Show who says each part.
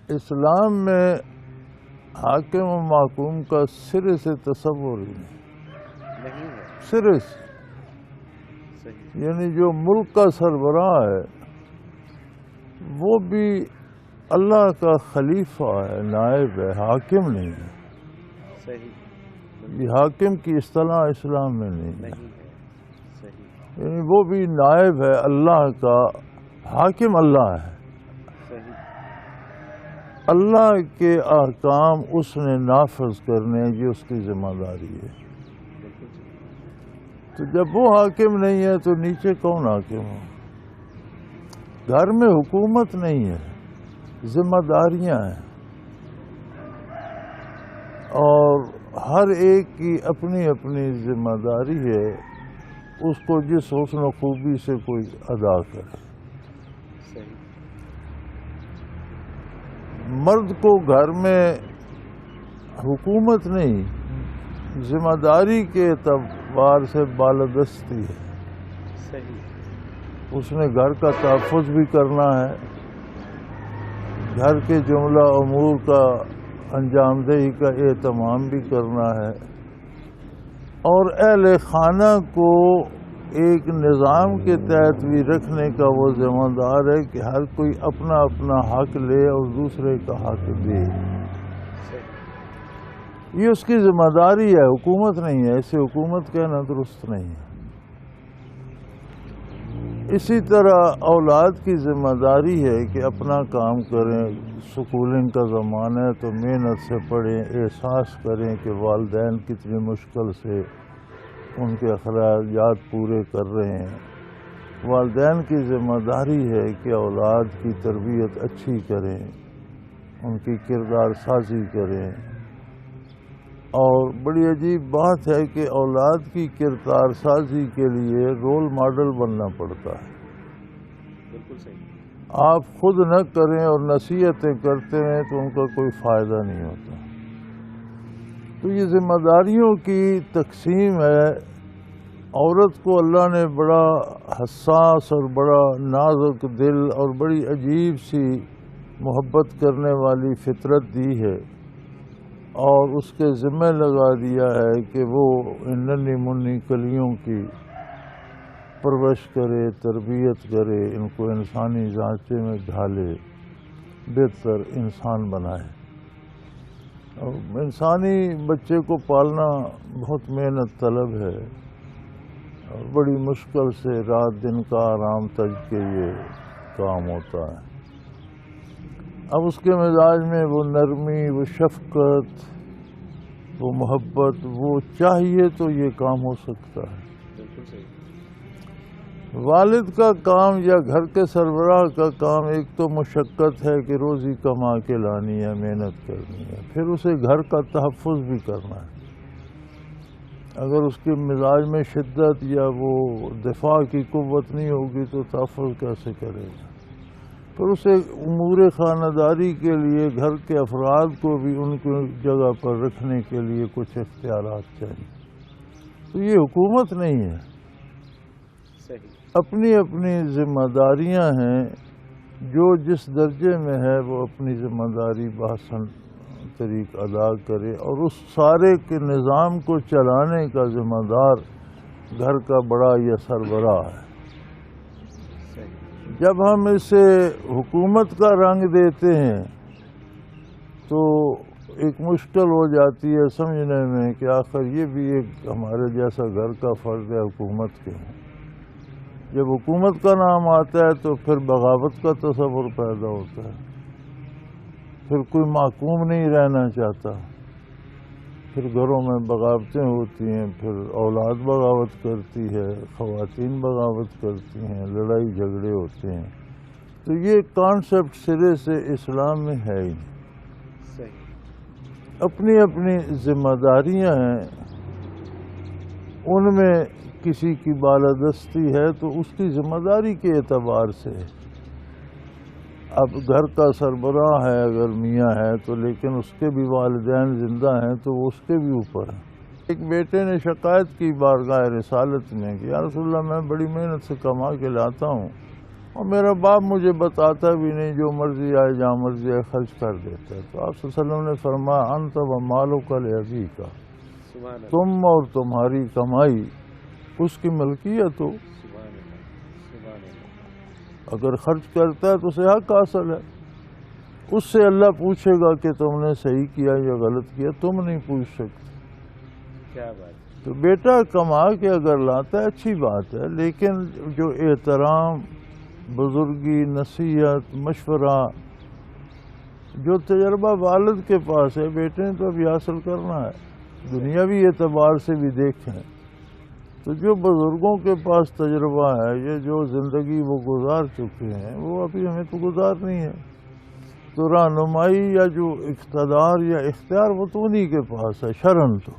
Speaker 1: اسلام میں حاکم و محکوم کا سرے سے تصور ہی نہیں
Speaker 2: ہے
Speaker 1: سرے سے،
Speaker 2: صحیح
Speaker 1: یعنی جو ملک کا سربراہ ہے وہ بھی اللہ کا خلیفہ ہے، نائب ہے، حاکم نہیں ہے۔
Speaker 2: صحیح
Speaker 1: یہ حاکم کی اصطلاح اسلام میں نہیں ہے،
Speaker 2: نہیں ہے صحیح
Speaker 1: یعنی وہ بھی نائب ہے اللہ کا، حاکم اللہ ہے۔
Speaker 2: صحیح
Speaker 1: اللہ کے احکام اس نے نافذ کرنے یہ اس کی ذمہ داری ہے۔
Speaker 2: بالکل صحیح
Speaker 1: تو جب وہ حاکم نہیں ہے تو نیچے کون حاکم ہو؟ گھر میں حکومت نہیں ہے، ذمہ داریاں ہیں، اور ہر ایک کی اپنی اپنی ذمہ داری ہے، اس کو جس حسن و خوبی سے کوئی ادا کرے۔
Speaker 2: صحیح
Speaker 1: مرد کو گھر میں حکومت نہیں، ذمہ داری کے اعتبار سے بالادستی ہے۔
Speaker 2: صحیح
Speaker 1: اس نے گھر کا تحفظ بھی کرنا ہے، گھر کے جملہ امور کا انجام دہی کا اہتمام بھی کرنا ہے، اور اہل خانہ کو ایک نظام کے تحت بھی رکھنے کا وہ ذمہ دار ہے کہ ہر کوئی اپنا اپنا حق لے اور دوسرے کا حق دے۔ یہ اس کی ذمہ داری ہے، حکومت نہیں ہے، اسے حکومت کہنا درست نہیں ہے۔ اسی طرح اولاد کی ذمہ داری ہے کہ اپنا کام کریں، سکولنگ کا زمانہ ہے تو محنت سے پڑھیں، احساس کریں کہ والدین کتنی مشکل سے ان کے اخراجات پورے کر رہے ہیں۔ والدین کی ذمہ داری ہے کہ اولاد کی تربیت اچھی کریں، ان کی کردار سازی کریں، اور بڑی عجیب بات ہے کہ اولاد کی کردار سازی کے لیے رول ماڈل بننا پڑتا ہے۔
Speaker 2: بالکل صحیح
Speaker 1: آپ خود نہ کریں اور نصیحتیں کرتے ہیں تو ان کا کوئی فائدہ نہیں ہوتا۔ تو یہ ذمہ داریوں کی تقسیم ہے۔ عورت کو اللہ نے بڑا حساس اور بڑا نازک دل اور بڑی عجیب سی محبت کرنے والی فطرت دی ہے، اور اس کے ذمہ لگا دیا ہے کہ وہ ان ننھی منھی کلیوں کی پرورش کرے، تربیت کرے، ان کو انسانی ڈھانچے میں ڈھالے، بہتر انسان بنائے۔ اور انسانی بچے کو پالنا بہت محنت طلب ہے، اور بڑی مشکل سے رات دن کا آرام تج کے یہ کام ہوتا ہے۔ اب اس کے مزاج میں وہ نرمی، وہ شفقت، وہ محبت، وہ چاہیے تو یہ کام ہو سکتا ہے۔
Speaker 2: بالکل صحیح
Speaker 1: والد کا کام یا گھر کے سربراہ کا کام ایک تو مشقت ہے کہ روزی کما کے لانی ہے، محنت کرنی ہے، پھر اسے گھر کا تحفظ بھی کرنا ہے۔ اگر اس کے مزاج میں شدت یا وہ دفاع کی قوت نہیں ہوگی تو تحفظ کیسے کرے گا؟ پھر اسے امور خانہ داری کے لیے گھر کے افراد کو بھی ان کی جگہ پر رکھنے کے لیے کچھ اختیارات چاہیے۔ تو یہ حکومت نہیں ہے،
Speaker 2: صحیح
Speaker 1: اپنی اپنی ذمہ داریاں ہیں۔ جو جس درجے میں ہے وہ اپنی ذمہ داری بحسن طریق ادا کرے، اور اس سارے کے نظام کو چلانے کا ذمہ دار گھر کا بڑا یا سربراہ ہے۔
Speaker 2: صحیح
Speaker 1: جب ہم اسے حکومت کا رنگ دیتے ہیں تو ایک مشکل ہو جاتی ہے سمجھنے میں کہ آخر یہ بھی ایک ہمارے جیسا گھر کا فرد ہے، حکومت کے ہیں۔ جب حکومت کا نام آتا ہے تو پھر بغاوت کا تصور پیدا ہوتا ہے، پھر کوئی محکوم نہیں رہنا چاہتا، پھر گھروں میں بغاوتیں ہوتی ہیں، پھر اولاد بغاوت کرتی ہے، خواتین بغاوت کرتی ہیں، لڑائی جھگڑے ہوتے ہیں۔ تو یہ کانسیپٹ سرے سے اسلام میں ہے ہی نہیں۔
Speaker 2: صحیح
Speaker 1: اپنی اپنی ذمہ داریاں ہیں، ان میں کسی کی بالادستی ہے تو اس کی ذمہ داری کے اعتبار سے ہے۔ اب گھر کا سربراہ ہے اگر میاں ہے تو، لیکن اس کے بھی والدین زندہ ہیں تو وہ اس کے بھی اوپر ہے۔ ایک بیٹے نے شکایت کی بارگاہ رسالت میں کہ یا رسول اللہ میں بڑی محنت سے کما کے لاتا ہوں، اور میرا باپ مجھے بتاتا بھی نہیں، جو مرضی آئے جہاں مرضی آئے خرچ کر دیتا ہے۔ تو آپ صلی اللہ علیہ وسلم نے فرمایا انت و مالک لابیک،
Speaker 2: سبحان اللہ،
Speaker 1: تم اور تمہاری کمائی اس کی ملکیت ہو،
Speaker 2: سبحان اللہ، سبحان اللہ،
Speaker 1: اگر خرچ کرتا ہے تو اسے حق حاصل ہے۔ اس سے اللہ پوچھے گا کہ تم نے صحیح کیا یا غلط کیا، تم نہیں پوچھ سکتے۔
Speaker 2: کیا بات،
Speaker 1: تو بیٹا کما کے اگر لاتا ہے اچھی بات ہے، لیکن جو احترام، بزرگی، نصیحت، مشورہ، جو تجربہ والد کے پاس ہے، بیٹے نے تو ابھی حاصل کرنا ہے۔ دنیاوی اعتبار سے بھی دیکھیں تو جو بزرگوں کے پاس تجربہ ہے، یہ جو زندگی وہ گزار چکے ہیں، وہ ابھی ہمیں تو گزارنی ہے۔ تو رہنمائی یا جو اقتدار یا اختیار وہ تو انہی کے پاس ہے، شرعاً تو۔